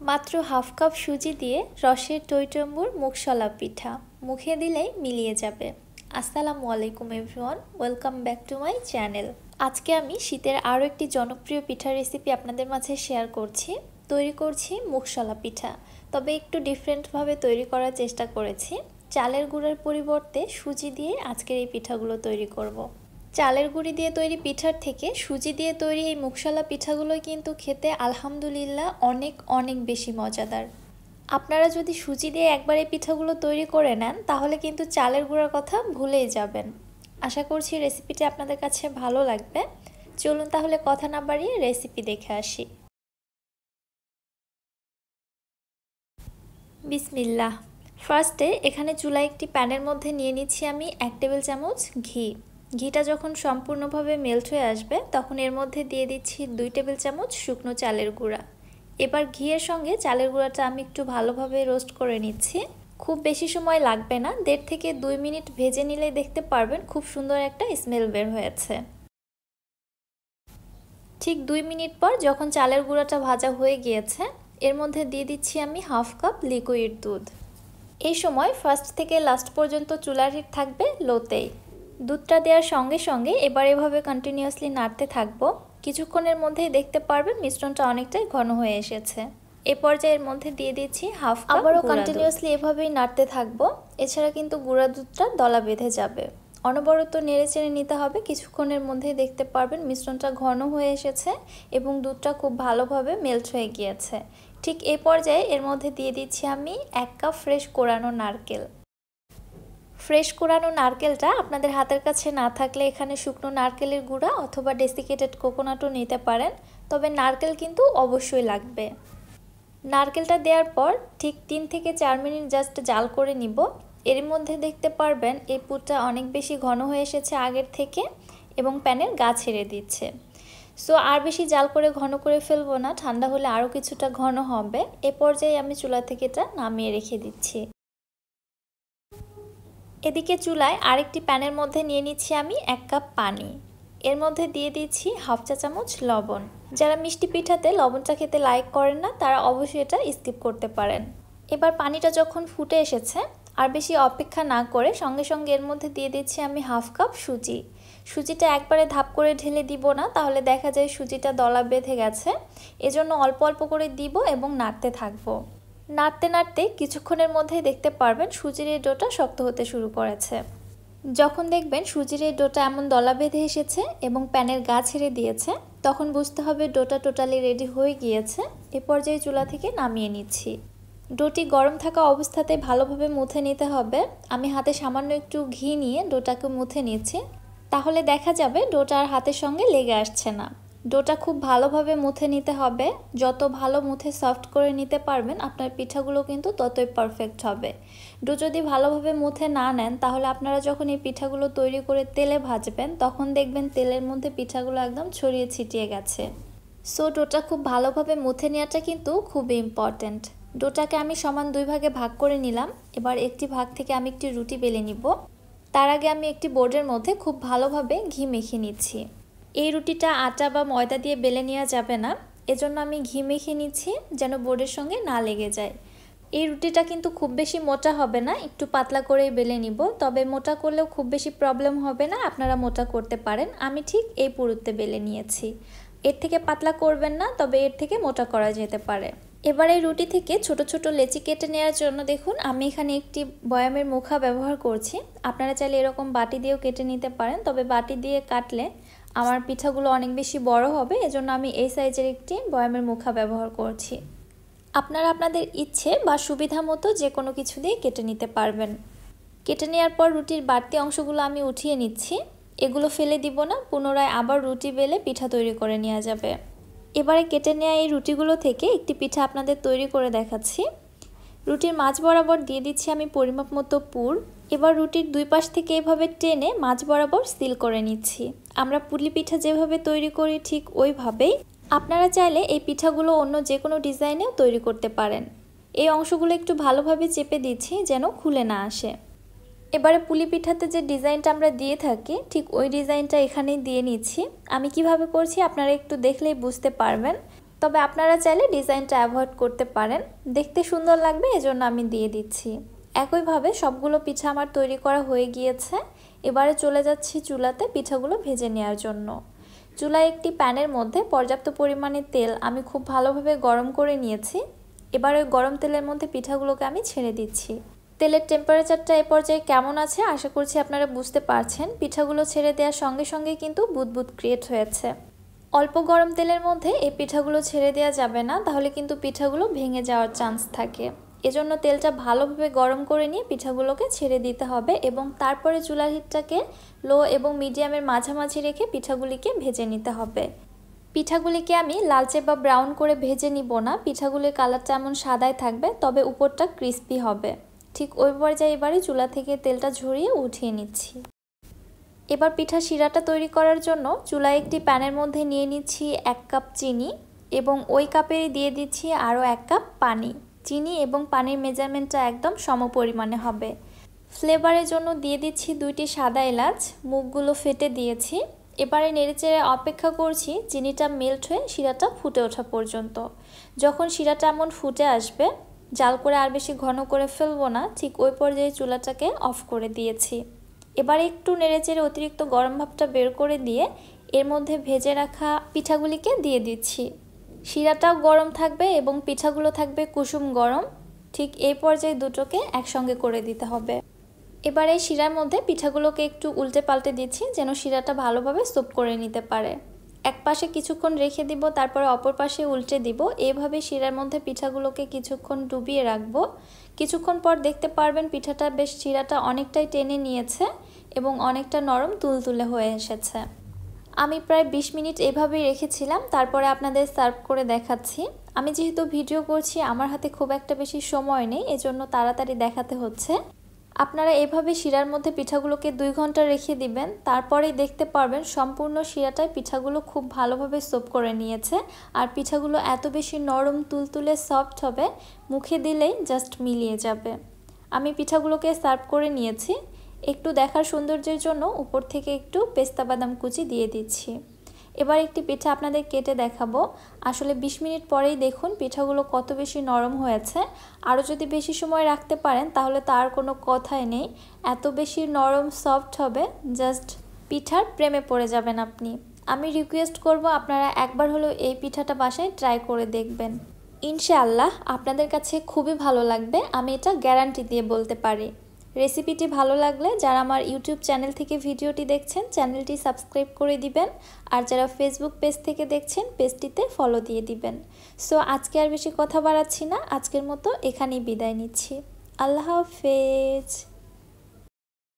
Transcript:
মাত্র half cup সুজি দিয়ে রসের টইটম্বুর মুগশলা পিঠা মুখে দিলেই মিলিয়ে যাবে। আসসালামু আলাইকুম everyone, welcome back to my channel. আজকে আমি শীতের আরও একটি জনপ্রিয় পিঠার রেসিপি আপনাদের মাঝে শেয়ার করছি। তৈরি করছি মুগশলা পিঠা, তবে একটু ডিফারেন্টভাবে তৈরি করার চেষ্টা করেছি। চালের গুঁড়ার পরিবর্তে সুজি দিয়ে আজকের এই পিঠাগুলো তৈরি করব। চালের গুঁড়ি দিয়ে তৈরি পিঠার থেকে সুজি দিয়ে তৈরি এই মুগশলা পিঠাগুলোই কিন্তু খেতে আলহামদুলিল্লাহ অনেক অনেক বেশি মজাদার। আপনারা যদি সুজি দিয়ে একবার এই পিঠাগুলো তৈরি করে নেন তাহলে কিন্তু চালের গুঁড়ার কথা ভুলেই যাবেন। আশা করছি রেসিপিটি আপনাদের কাছে ভালো লাগবে। চলুন তাহলে কথা না বাড়িয়ে রেসিপি দেখে আসি। বিসমিল্লাহ। ফার্স্টে এখানে চুলায় একটি প্যানের মধ্যে নিয়ে নিচ্ছি আমি 1 টেবিল চামচ ঘি। ঘিটা যখন সম্পূর্ণভাবে মেল্ট হয়ে আসবে তখন এর মধ্যে দিয়ে দিচ্ছি 2 টেবিল চামচ শুকনো চালের গুঁড়া। এবার ঘিয়ের সঙ্গে চালের গুঁড়াটা আমি একটু ভালোভাবে রোস্ট করে নিচ্ছি। খুব বেশি সময় লাগবে না, 1.5 থেকে 2 মিনিট ভেজে নিলেই দেখতে পারবেন খুব সুন্দর একটা স্মেল বের হয়েছে। ঠিক 2 মিনিট পর যখন চালের গুঁড়াটা ভাজা হয়ে গিয়েছে এর মধ্যে দিয়ে দিচ্ছি আমি হাফ কাপ লিকুইড দুধ। এই সময় ফার্স্ট থেকে লাস্ট পর্যন্ত চুলার হিট থাকবে লোতেই। দুধটা দেওয়ার সঙ্গে সঙ্গে এবার এভাবে কন্টিনিউয়াসলি নাড়তে থাকবো। কিছুক্ষণের মধ্যেই দেখতে পারবেন মিশ্রণটা অনেকটাই ঘন হয়ে এসেছে। এই পর্যায়ের মধ্যে দিয়ে দিচ্ছি হাফ কাপ। আবারও কন্টিনিউয়াসলি এভাবেই নাড়তে থাকবো, এছাড়া কিন্তু গুঁড়া দুধটা দলা বেঁধে যাবে। অনবরত নেড়ে চেড়ে নিতে হবে। কিছুক্ষণের মধ্যেই দেখতে পারবেন মিশ্রণটা ঘন হয়ে এসেছে এবং দুধটা খুব ভালোভাবে মেল্ট হয়ে গিয়েছে। ঠিক এই পর্যায়ে এর মধ্যে দিয়ে দিচ্ছি আমি 1 কাপ ফ্রেশ কোরানো নারকেল। ফ্রেশ কোরানো নারকেলটা আপনাদের হাতের কাছে না থাকলে এখানে শুকনো নারকেলের গুঁড়া অথবা ডেসিকেটেড কোকোনাটও নিতে পারেন, তবে নারকেল কিন্তু অবশ্যই লাগবে। নারকেলটা দেওয়ার পর ঠিক 3 থেকে 4 মিনিট জাস্ট জাল করে নিব। এর মধ্যে দেখতে পারবেন এই পুরটা অনেক বেশি ঘন হয়ে এসেছে আগের থেকে এবং প্যানের গা ছেড়ে দিচ্ছে। সো আর বেশি জাল করে ঘন করে ফেলবো না, ঠান্ডা হলে আরও কিছুটা ঘন হবে। এ পর্যায়ে আমি চুলা থেকে এটা নামিয়ে রেখে দিচ্ছি। এদিকে চুলায় আরেকটি প্যানের মধ্যে নিয়ে নিচ্ছি আমি 1 কাপ পানি। এর মধ্যে দিয়ে দিচ্ছি হাফ চা চামচ লবণ। যারা মিষ্টি পিঠাতে লবণটা খেতে লাইক করেন না তারা অবশ্যই এটা স্কিপ করতে পারেন। এবার পানিটা যখন ফুটে এসেছে আর বেশি অপেক্ষা না করে সঙ্গে সঙ্গে এর মধ্যে দিয়ে দিচ্ছি আমি হাফ কাপ সুজি। সুজিটা একবারে ধাপ করে ঢেলে দিব না, তাহলে দেখা যায় সুজিটা দলা বেঁধে গেছে। এজন্য অল্প অল্প করে দিব এবং নাড়তে থাকবো। নাড়তে নাড়তে কিছুক্ষণের মধ্যে দেখতে পারবেন সুজির এই ডোটা শক্ত হতে শুরু করেছে। যখন দেখবেন সুজির এই ডোটা এমন দলা বেঁধে এসেছে এবং প্যানের গা ছেড়ে দিয়েছে তখন বুঝতে হবে ডোটা টোটালি রেডি হয়ে গিয়েছে। এ পর্যায়ে চুলা থেকে নামিয়ে নিচ্ছি। ডোটি গরম থাকা অবস্থাতে ভালোভাবে মুথে নিতে হবে। আমি হাতে সামান্য একটু ঘি নিয়ে ডোটাকে মুথে নিচ্ছি, তাহলে দেখা যাবে ডোটা আর হাতের সঙ্গে লেগে আসছে না। ডোটা খুব ভালোভাবে মুথে নিতে হবে। যত ভালো মুথে সফট করে নিতে পারবেন আপনার পিঠাগুলো কিন্তু ততই পারফেক্ট হবে। ডো যদি ভালোভাবে মুথে না নেন তাহলে আপনারা যখন এই পিঠাগুলো তৈরি করে তেলে ভাজবেন তখন দেখবেন তেলের মধ্যে পিঠাগুলো একদম ছড়িয়ে ছিটিয়ে গেছে। সো ডোটা খুব ভালোভাবে মুথে নেওয়াটা কিন্তু খুবই ইম্পর্ট্যান্ট। ডোটাকে আমি সমান 2 ভাগে ভাগ করে নিলাম। এবার একটি ভাগ থেকে আমি একটি রুটি বেলে নিব। তার আগে আমি একটি বোর্ডের মধ্যে খুব ভালোভাবে ঘি মেখে নিচ্ছি। এই রুটিটা আটা বা ময়দা দিয়ে বেলে নেওয়া যাবে না, এজন্য আমি ঘি মেখে নিচ্ছি যেন বোর্ডের সঙ্গে না লেগে যায়। এই রুটিটা কিন্তু খুব বেশি মোটা হবে না, একটু পাতলা করেই বেলে নিব। তবে মোটা করলেও খুব বেশি প্রবলেম হবে না, আপনারা মোটা করতে পারেন। আমি ঠিক এই পুরুত্বে বেলে নিয়েছি। এর থেকে পাতলা করবেন না, তবে এর থেকে মোটা করা যেতে পারে। এবার এই রুটি থেকে ছোট ছোট লেচি কেটে নেওয়ার জন্য দেখুন আমি এখানে একটি বয়ামের মুখা ব্যবহার করছি। আপনারা চাইলে এরকম বাটি দিয়েও কেটে নিতে পারেন, তবে বাটি দিয়ে কাটলে আমার পিঠাগুলো অনেক বেশি বড় হবে, এজন্য আমি এই সাইজের একটি বয়ামের মুখা ব্যবহার করছি। আপনারা আপনাদের ইচ্ছে বা সুবিধা মতো যে কোনো কিছু দিয়ে কেটে নিতে পারবেন। কেটে নেওয়ার পর রুটির বাড়তি অংশগুলো আমি উঠিয়ে নিচ্ছি। এগুলো ফেলে দিব না, পুনরায় আবার রুটি বেলে পিঠা তৈরি করে নেওয়া যাবে। এবারে কেটে নেওয়া এই রুটিগুলো থেকে একটি পিঠা আপনাদের তৈরি করে দেখাচ্ছি। রুটির মাঝ বরাবর দিয়ে দিচ্ছি আমি পরিমাপ মতো পুর। এবার রুটির 2 পাশ থেকে এভাবে টেনে মাঝ বরাবর সিল করে নিচ্ছি। আমরা পুলি পিঠা যেভাবে তৈরি করি ঠিক ওইভাবেই। আপনারা চাইলে এই পিঠাগুলো অন্য যে কোনো ডিজাইনেও তৈরি করতে পারেন। এই অংশগুলো একটু ভালোভাবে চেপে দিচ্ছি যেন খুলে না আসে। এবারে পুলি পিঠাতে যে ডিজাইনটা আমরা দিয়ে থাকি ঠিক ওই ডিজাইনটা এখানেই দিয়ে নিচ্ছি। আমি কিভাবে করছি আপনারা একটু দেখলেই বুঝতে পারবেন। তবে আপনারা চাইলে ডিজাইনটা অ্যাভয়েড করতে পারেন, দেখতে সুন্দর লাগবে এজন্য আমি দিয়ে দিচ্ছি। একইভাবে সবগুলো পিঠা আমার তৈরি করা হয়ে গিয়েছে। এবারে চলে যাচ্ছি চুলাতে পিঠাগুলো ভেজে নেওয়ার জন্য। চুলায় একটি প্যানের মধ্যে পর্যাপ্ত পরিমাণে তেল আমি খুব ভালোভাবে গরম করে নিয়েছি। এবার ওই গরম তেলের মধ্যে পিঠাগুলোকে আমি ছেড়ে দিচ্ছি। তেলের টেম্পারেচারটা এ পর্যায়ে কেমন আছে আশা করছি আপনারা বুঝতে পারছেন। পিঠাগুলো ছেড়ে দেওয়ার সঙ্গে সঙ্গে কিন্তু বুদবুদ ক্রিয়েট হয়েছে। অল্প গরম তেলের মধ্যে এই পিঠাগুলো ছেড়ে দেওয়া যাবে না, তাহলে কিন্তু পিঠাগুলো ভেঙে যাওয়ার চান্স থাকে। এজন্য তেলটা ভালোভাবে গরম করে নিয়ে পিঠাগুলোকে ছেড়ে দিতে হবে এবং তারপরে চুলার হিটটাকে লো এবং মিডিয়ামের মাঝামাঝি রেখে পিঠাগুলিকে ভেজে নিতে হবে। পিঠাগুলিকে আমি লালচে বা ব্রাউন করে ভেজে নিব না, পিঠাগুলির কালারটা এমন সাদাই থাকবে, তবে উপরটা ক্রিস্পি হবে। ঠিক ওই পর্যায়ে এবারে চুলা থেকে তেলটা ঝরিয়ে উঠিয়ে নিচ্ছি। এবার পিঠা শিরাটা তৈরি করার জন্য চুলায় একটি প্যানের মধ্যে নিয়ে নিচ্ছি 1 কাপ চিনি এবং ওই কাপেরই দিয়ে দিচ্ছি আরও 1 কাপ পানি। চিনি এবং পানির মেজারমেন্টটা একদম সমপরিমাণে হবে। ফ্লেভারের জন্য দিয়ে দিচ্ছি 2টি সাদা এলাচ, মুখগুলো ফেটে দিয়েছি। এবারে নেড়েচেড়ে অপেক্ষা করছি চিনিটা মেল্ট হয়ে শিরাটা ফুটে ওঠা পর্যন্ত। যখন শিরাটা এমন ফুটে আসবে, জাল করে আর বেশি ঘন করে ফেলবো না, ঠিক ওই পর্যায়ে চুলাটাকে অফ করে দিয়েছি। এবারে একটু নেড়েচেড়ে অতিরিক্ত গরম ভাবটা বের করে দিয়ে এর মধ্যে ভেজে রাখা পিঠাগুলিকে দিয়ে দিচ্ছি। শিরাটাও গরম থাকবে এবং পিঠাগুলো থাকবে কুসুম গরম। ঠিক এই পর্যায়ে দুটোকে একসঙ্গে করে দিতে হবে। এবার এই শিরার মধ্যে পিঠাগুলোকে একটু উল্টে পাল্টে দিচ্ছি যেন শিরাটা ভালোভাবে সোপ করে নিতে পারে। এক পাশে কিছুক্ষণ রেখে দিব, তারপরে অপর পাশে উল্টে দিব। এইভাবে শিরার মধ্যে পিঠাগুলোকে কিছুক্ষণ ডুবিয়ে রাখবো। কিছুক্ষণ পর দেখতে পারবেন পিঠাটা বেশ শিরাটা অনেকটাই টেনে নিয়েছে এবং অনেকটা নরম তুলতুলে হয়ে এসেছে। আমি প্রায় 20 মিনিট এভাবেই রেখেছিলাম, তারপরে আপনাদের সার্ভ করে দেখাচ্ছি। আমি যেহেতু ভিডিও করছি আমার হাতে খুব একটা বেশি সময় নেই, এজন্য তাড়াতাড়ি দেখাতে হচ্ছে। আপনারা এভাবে শিরার মধ্যে পিঠাগুলোকে 2 ঘন্টা রেখে দিবেন, তারপরেই দেখতে পারবেন সম্পূর্ণ শিরাটায় পিঠাগুলো খুব ভালোভাবে সোপ করে নিয়েছে আর পিঠাগুলো এত বেশি নরম তুলতুলে সফট হবে, মুখে দিলেই জাস্ট মিলিয়ে যাবে। আমি পিঠাগুলোকে সার্ভ করে নিয়েছি। একটু দেখার সৌন্দর্যের জন্য উপর থেকে একটু পেস্তা বাদাম কুচি দিয়ে দিচ্ছি। এবার একটি পিঠা আপনাদের কেটে দেখাবো। আসলে 20 মিনিট পরেই দেখুন পিঠাগুলো কত বেশি নরম হয়েছে। আরও যদি বেশি সময় রাখতে পারেন তাহলে তার কোনো কথাই নেই, এত বেশি নরম সফট হবে, জাস্ট পিঠার প্রেমে পড়ে যাবেন আপনি। আমি রিকোয়েস্ট করব আপনারা একবার হলেও এই পিঠাটা বাসায় ট্রাই করে দেখবেন। ইনশাআল্লাহ আপনাদের কাছে খুবই ভালো লাগবে, আমি এটা গ্যারান্টি দিয়ে বলতে পারি। রেসিপিটি ভালো লাগলে যারা আমার ইউটিউব চ্যানেল থেকে ভিডিওটি দেখছেন চ্যানেলটি সাবস্ক্রাইব করে দিবেন, আর যারা ফেসবুক পেজ থেকে দেখছেন পেজটিতে ফলো দিয়ে দিবেন। সো আজকে আর বেশি কথা বাড়াচ্ছি না, আজকের মতো এখানেই বিদায় নিচ্ছি। আল্লাহ হাফেজ।